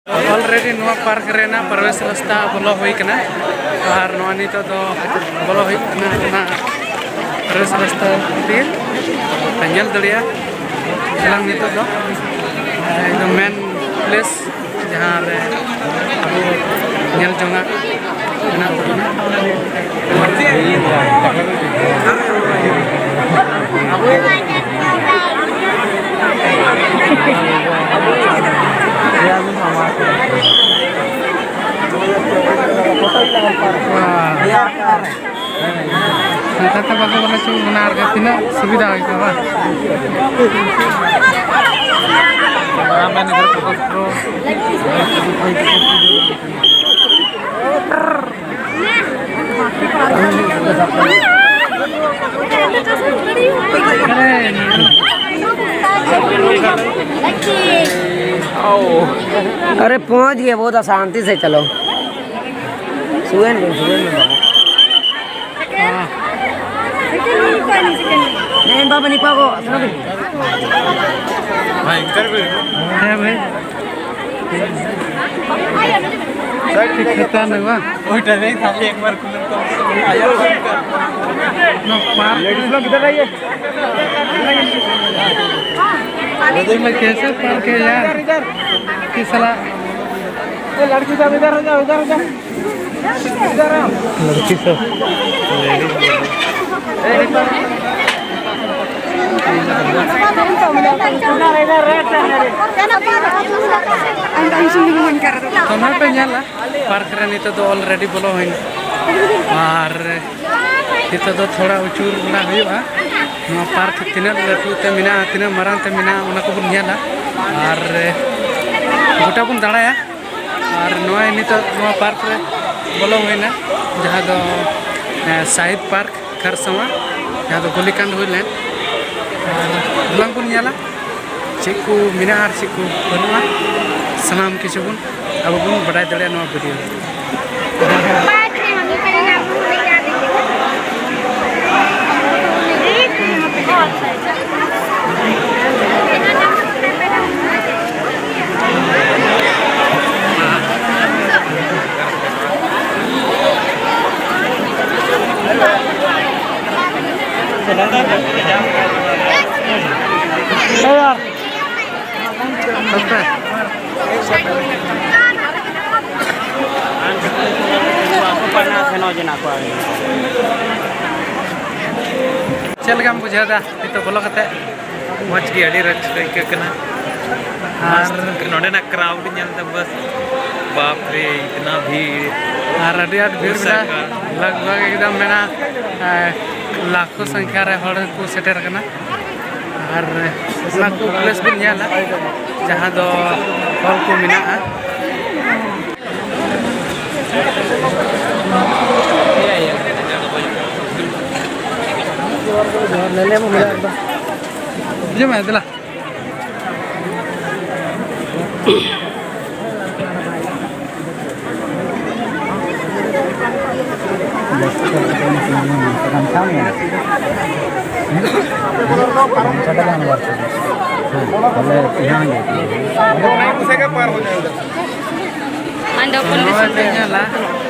Already नवा park Raina प्रवेश रास्ता बोलो हुई कना और नवा नितो तो बोलो हुई कना ना प्रवेश रास्ता तीर तंजल दलिया चलांग नितो तो एकदम मेन प्लेस जहाँ रे अबो nyel jonga ना kata bagus banget sih benar katina sudah itu pak. Ramai negara pro. अरे पहुंच गए बहुत शांति से चलो सुगन नहीं बाबा नहीं पागो भाई इंटरव्यू है भाई सर कितना नवा ओटा नहीं था एक बार आया नो पार लेडीज लोग इधर आइए मैं कैसे पार के यार किस साला ये लड़की सब इधर हो जाओ इधर हो जाओ इधर आओ लड़की सब Kamar penyala park ren itu tuh already bolo hoin और itu tuh थोड़ा उचूर ना हुआ नवा पार्क तीना लटू ते मिना तीना मारांग ते मिना उना को बन nyala और गोटा बन दाड़ाया और नवा नितो नवा पार्क रे बolo होइना जहां दो साइड पार्क खरसवा जहां दो गोलीकांड हुई लेन बुलांग बन nyala चिकू मिना और चिकू बनुआ सलाम किछु बन अब बन बड़ाई दड़े नवा वीडियो यार चल गया बुझा दा तो बोलो कते मच की अड़ी रच कना और नोडे ना क्राउड ñalta बस बाप रे इतना भीड़ और अड़ी आट भीड़ में लगभग एकदम मेना लाखों संख्या रे हड़ को सेटर कना और ना को प्लेस भी ñala जहां दो हॉल को मिना ले mo mila ba je मैं दिला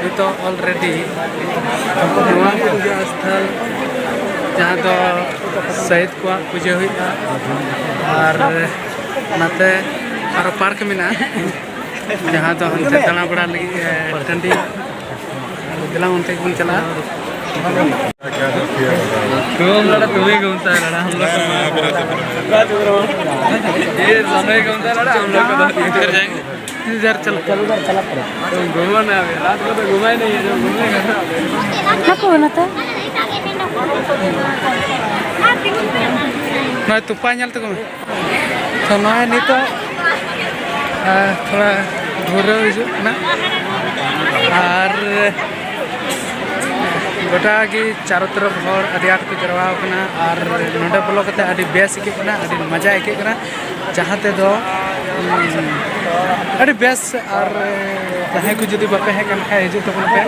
itu already स्थल जहाँ तो शहीद को पूजा हुई और नाते और पार्क में ना जहाँ तो हमसे दाना बड़ा लगी ठंडी दिला उनसे कौन चला तुम लड़ा तुम्हें घूमता है लड़ा हम लोग ये समय घूमता है लड़ा हम लोग को तो इधर जाएंगे इधर चल तुम घूमो ना अभी रात को तो घुमा ही नहीं है जो घूमने का क्या कौन था ना तुपा nyal tuh sama ini tuh थोड़ा घोरो हिजु ना और गोटा की चारों तरफ हर अड़ी आट को जरवा कना और नोडे बोलो कते अड़ी बेस के कना अड़ी मजा के कना जहाते दो अड़ी बेस और जहां को जदी बापे है कन खाय हिजु तो पे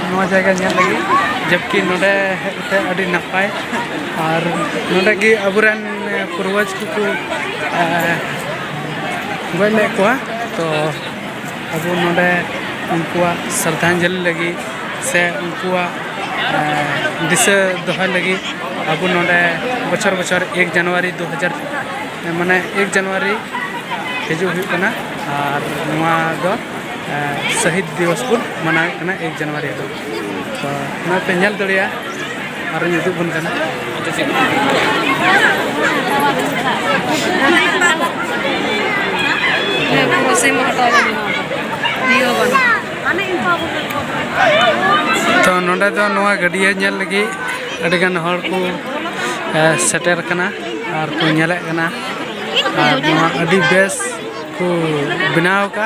नवा जगह ñal lagi जबकि नोडे ते अड़ी नपाय और नोडे की अबुरन पूर्वज को गले को तो अब नोडे उनकुआ श्रद्धांजलि लगी से उनकुआ दिशा दोहा लगी अब नोडे बचर बचर 1 जनवरी 2000 माने 1 जनवरी हिजू हुई कना और नवा दो शहीद दिवस को मनावे कना 1 जनवरी दो तो ना पे नेल दड़िया और युदु बन कना तो नोडे दो नवा गडिया नेल लगी अडिगान हर को सेटर कना और को नेले कना और नवा अडी बेस को बनाव का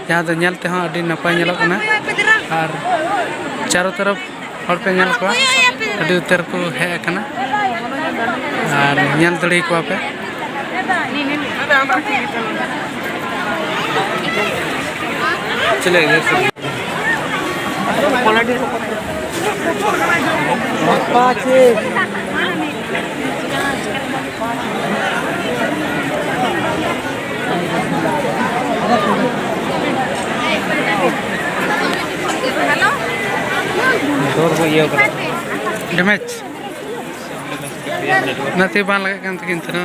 जहाँ तो नेलते हाँ अडी नपाय नेलो कना और चारों तरफ हर पे नेल को अडी उतर को है कना और नेल दड़ी को पे चले इधर से डैमेज नती बान लगा kan तकिन तना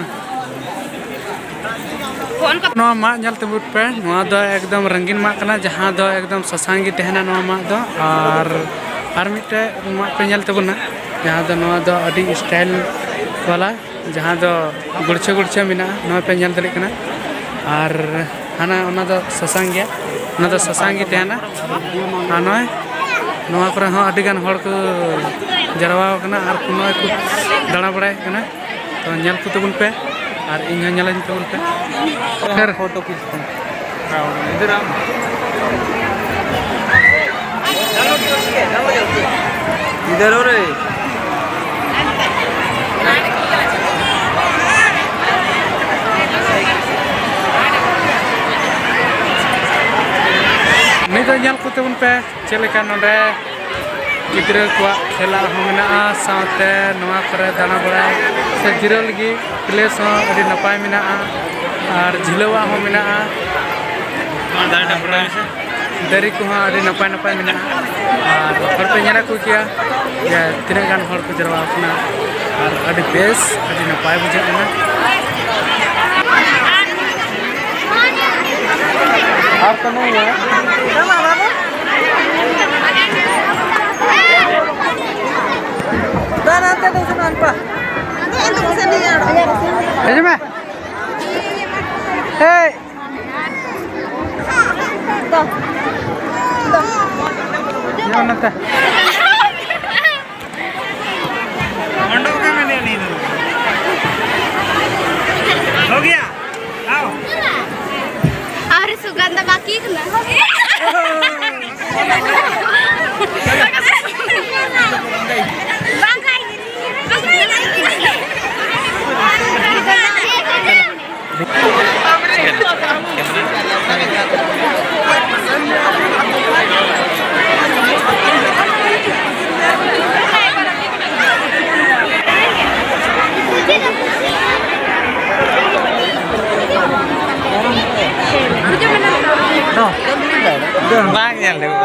नवा मा जल तबुट पे नवा दो एकदम रंगीन मा कना जहां दो एकदम ससांगी तहना नवा मा दो और मिटे मा पे जल तबुना जहां दो नवा दो अडी स्टाइल वाला जहां दो गुड़छे गुड़छे मिना नवा पे जल दले कना और हाना ओना दो ससांगी ओना दो ससांगी तहना हानोय नवा पर हाँ अडिगान हर को जरवा कना और कुनो को दाड़ा बड़ाय कना तो नेल को तबुन पे और इन नेलाइन तबुन पे फिर फोटो खींचते हैं इधर आओ इधर हो रे नहीं तो नेल को तबुन पे चलेका नोडे गिद्रा को खेला होना साथे नवा करे दाना बड़ा से जिरो लगी प्लेस हो अभी नपाय मिना और झिलवा हो मिना दरी को हाँ अभी नपाय नपाय मिना और हर पे नेला को किया या तीन गान हर को जरवा अपना और अभी बेस अभी नपाय बुझे ना आप तो नहीं है nanti ada usahaan apa? Ada usahaan ni ada. Ayo mah. Hey. Tuh. Tuh. Jangan nanti. मंडो का मैंने नहीं दो हो गया आओ और सुगंध बाकी ना bang yang dulu.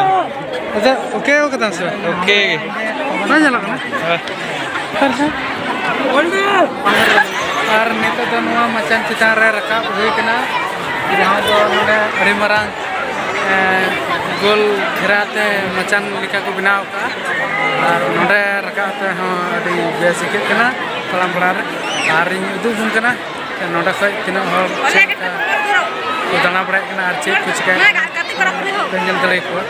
Ada oke oke tansi. Oke. Mana jalan kan? Karena itu semua macam kita rekap hui kena. Jauh do nade hari marang gol kerate macam lika ko binaw ka. Nade rekap tu di basic kena. Kalam berar hari itu pun kena. Nade kau tina hal cek. Udana berat kena arcik kucing. Penjel terik ko.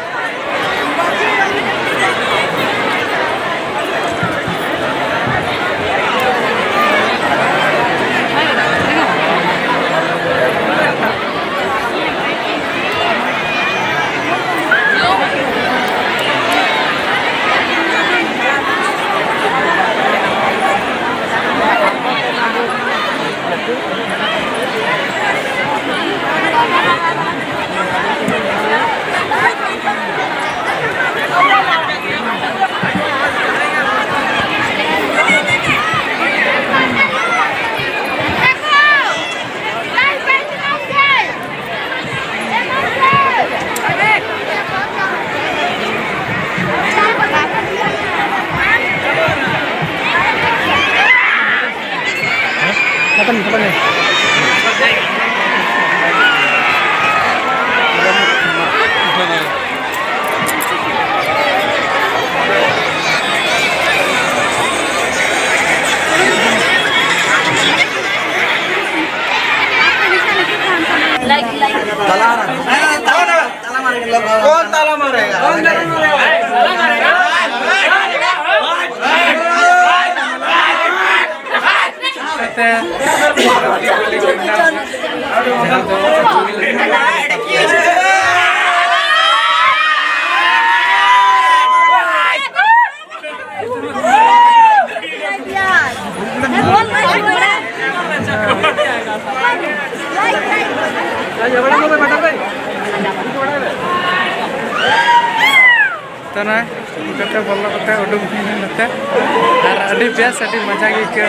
कौन ताला मारेगा? तो ना कते बोलो कते उडुम नते और अड़ी बेस अड़ी मजा गे के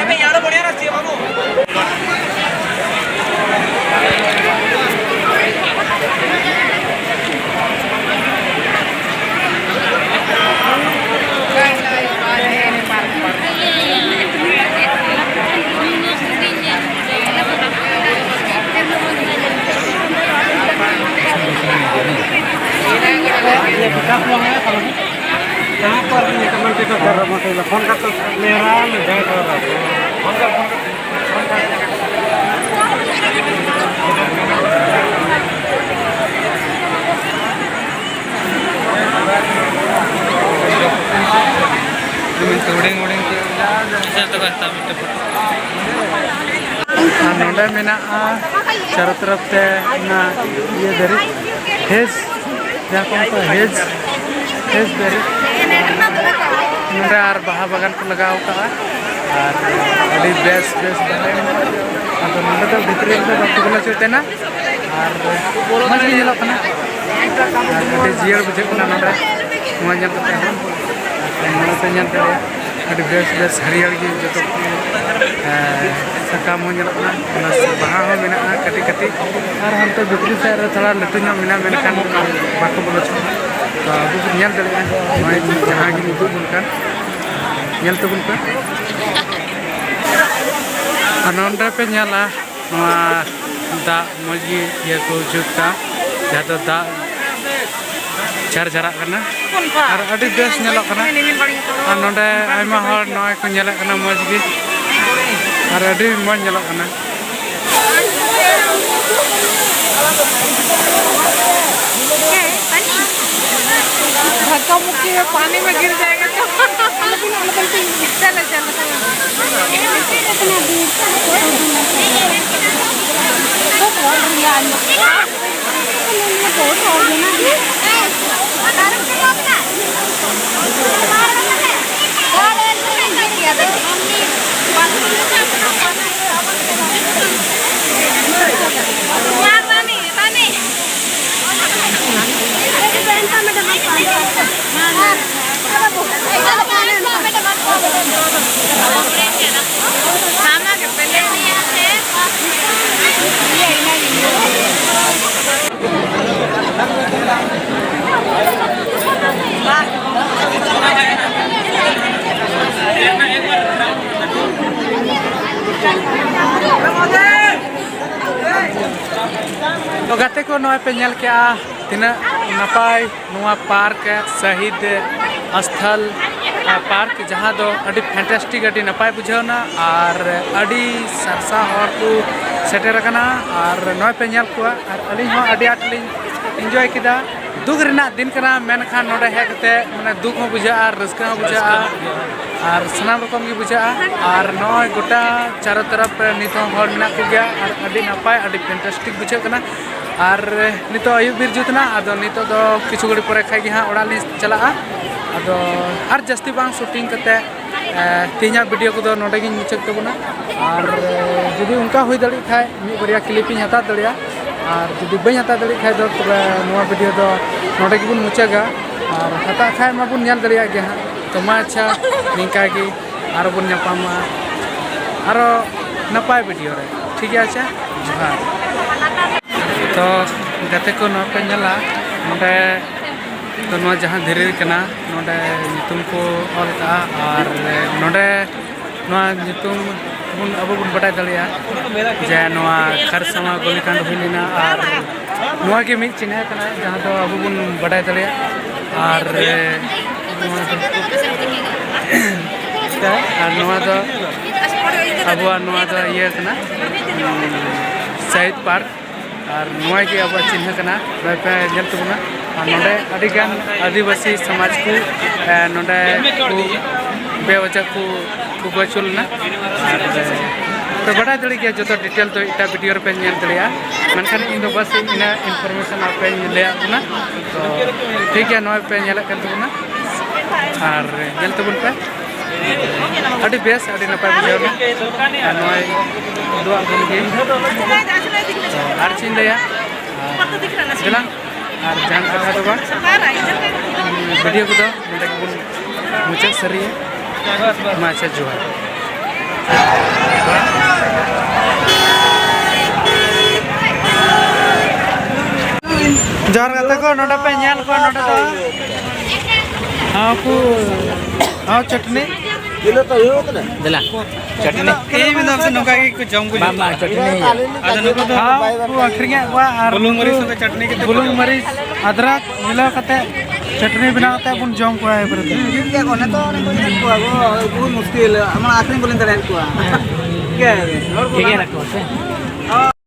यहाँ पर teman kita cara masuk telepon kata merah jangan kalau phone कर नोडे मेना चारों तरफ ते ना ये दरी हेज जहाँ को हेज हेज दरी नोडे आर बाहा बागान को लगाओ का और अड़ी बेस बेस बने अब नोडे तो भितरी में बात बोला चलते ना और मज़ा ही लोग ना अड़ी जियर बुझे को ना नोडे मज़ा करते हैं नोडे तो जानते हैं अड़ी बेस बेस हरियर की जो तो साकाम हो जाना बाहा हो मेना कटी कटी और हम तो भितरी से थोड़ा लटू मेना मेनखान बाको बोलो तो अब नल दे जहाँ की नुदू बनकर नल तबन पे नोंडे पे नला दा मजी ये को जुटा जहाँ तो दा झर झरा करना और अड़ी बेस नलो करना और नोंडे आयमा हर नॉय को नला करना मज गी और अड़ी मज नलो करना धक्का मुक्की में पानी में गिर जाएगा चलो तो गाते को नॉय पे नल क्या तीना नपाय नुआ पार्क शहीद स्थल पार्क जहाँ दो अड़ी फैंटास्टिक अड़ी नपाय बुझावना और अड़ी सरसा हर को सेटर करना और नॉय पे नल को और अली हो अड़ी आटली एंजॉय किदा दुख रेना दिन कना मेनखान नोडे हेकते माने दुख हो बुझा और रस्का हो बुझा और सनाम रकम की बुझा और नॉय गोटा चारों तरफ नितो हर मेना को गया और अड़ी नपाय अड़ी फैंटास्टिक बुझा करना और नितो आयु बीर जुतना आदो नितो दो किछु घड़ी परे खाई हाँ ओड़ा ली चला आदो और जस्ती बांग शूटिंग करते तीना वीडियो को नोडे गिन मुचाद तबना और जुदी उनका हुई दड़ी खाए मी बरिया क्लिपिंग हता दड़िया और जुदी बई हता दड़ी खाए दो तबे नोआ वीडियो दो नोडे गिबुन मुचागा और हता खाए मा बुन नेल दड़िया गे हाँ तो मा अच्छा निका की आरो बुन न्यापामा आरो नपाय वीडियो रे ठीक है अच्छा जोहार तो गाते को नोपे नला नोडे तो नोआ जहाँ धीरे कना नोडे नितुम को ऑल का और नोडे नोआ नितुम अब बन बड़ा दलिया जे नवा खरसमा गोलीकांड हुईना और नवा के मिट चिन्ह कना जहां तो अब बन बड़ा दलिया और नवा तो अब नवा तो ये कना शहीद पार्क और नवा के अब चिन्ह कना पे जल तबना और नोडे अडिगान आदिवासी समाज को नोडे को बेवजह को गचुलना तो बड़ा दड़ी गया जो तो डिटेल तो इटा वीडियो पे नेल दड़िया मनखान इन बस इन इनफॉरमेशन आपे ले आना तो ठीक है नॉय पे नेल कर दूना और नेल तबुन पे अड़ी बेस अड़ी नपाय बुझावना नॉय दो गुन के और चिन लिया दिला और जान कथा तो बा वीडियो को तो मुझे सरी माचा जोहार जोहार कते को नोडा पे नेल को नोडा तो हां को हां चटनी दिलो तो यो तो दिला चटनी ए भी नाम से नोका की कुछ जम गुज मामा चटनी आदा नको तो को अखरिया वा और बुलुंग मरीच तो चटनी के बुलुंग मरीच अदरक मिला कते चटनी बनाते बुन जम को है पर क्या कोने तो को बहुत मुश्किल हम आखिरी बोलें तरह को क्या है ठीक है रखो